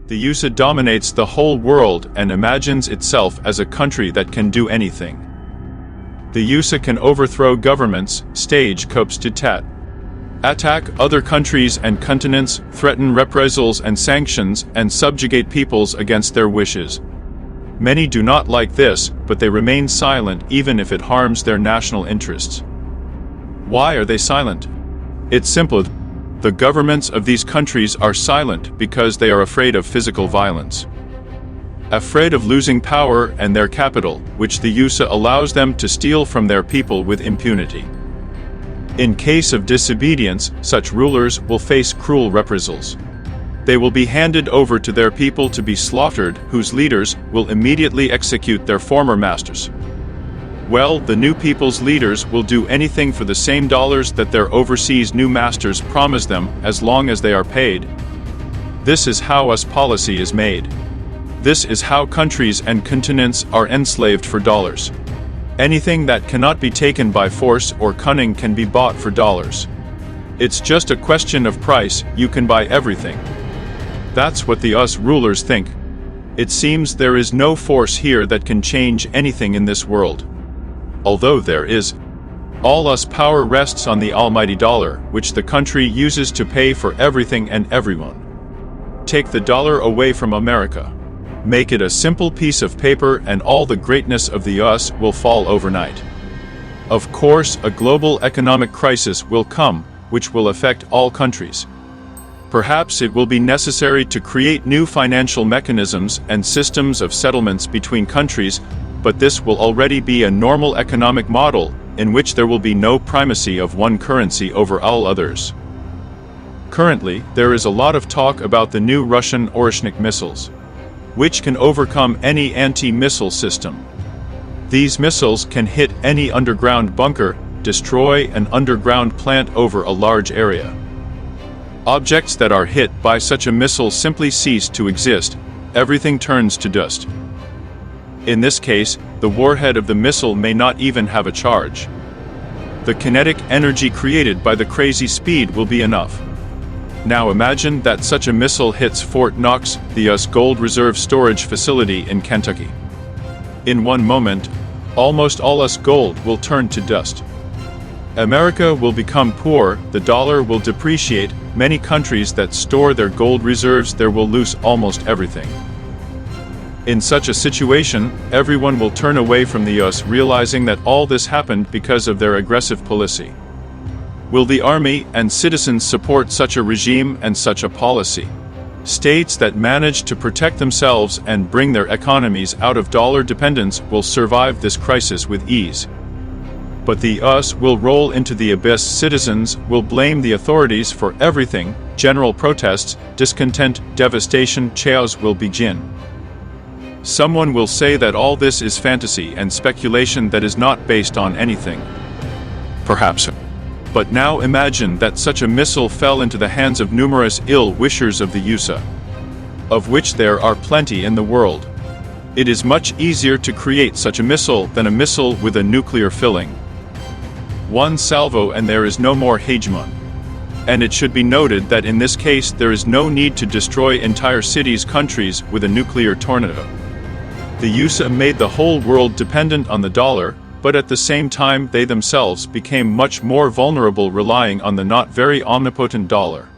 The USA dominates the whole world and imagines itself as a country that can do anything. The USA can overthrow governments, stage coups d'etat, attack other countries and continents, threaten reprisals and sanctions, and subjugate peoples against their wishes. Many do not like this, but they remain silent even if it harms their national interests. Why are they silent? It's simple. The governments of these countries are silent because they are afraid of physical violence. Afraid of losing power and their capital, which the USA allows them to steal from their people with impunity. In case of disobedience, such rulers will face cruel reprisals. They will be handed over to their people to be slaughtered, whose leaders will immediately execute their former masters. Well, the new people's leaders will do anything for the same dollars that their overseas new masters promise them, as long as they are paid. This is how US policy is made. This is how countries and continents are enslaved for dollars. Anything that cannot be taken by force or cunning can be bought for dollars. It's just a question of price. You can buy everything. That's what the US rulers think. It seems there is no force here that can change anything in this world. Although there is. All US power rests on the almighty dollar, which the country uses to pay for everything and everyone. Take the dollar away from America. Make it a simple piece of paper and all the greatness of the US will fall overnight. Of course, a global economic crisis will come, which will affect all countries. Perhaps it will be necessary to create new financial mechanisms and systems of settlements between countries, but this will already be a normal economic model, in which there will be no primacy of one currency over all others. Currently, there is a lot of talk about the new Russian Oreshnik missiles, which can overcome any anti-missile system. These missiles can hit any underground bunker, destroy an underground plant over a large area. Objects that are hit by such a missile simply cease to exist. Everything turns to dust. In this case, the warhead of the missile may not even have a charge. The kinetic energy created by the crazy speed will be enough. Now imagine that such a missile hits Fort Knox, the US gold reserve storage facility in Kentucky. In one moment, almost all US gold will turn to dust. America will become poor, the dollar will depreciate, many countries that store their gold reserves there will lose almost everything. In such a situation, everyone will turn away from the US, realizing that all this happened because of their aggressive policy. Will the army and citizens support such a regime and such a policy? States that manage to protect themselves and bring their economies out of dollar dependence will survive this crisis with ease. But the US will roll into the abyss. Citizens will blame the authorities for everything. General protests, discontent, devastation, chaos will begin. Someone will say that all this is fantasy and speculation that is not based on anything. Perhaps. But now imagine that such a missile fell into the hands of numerous ill-wishers of the USA, of which there are plenty in the world. It is much easier to create such a missile than a missile with a nuclear filling. One salvo and there is no more hegemon. And it should be noted that in this case there is no need to destroy entire cities, countries with a nuclear tornado. The USA made the whole world dependent on the dollar, but at the same time they themselves became much more vulnerable, relying on the not very omnipotent dollar.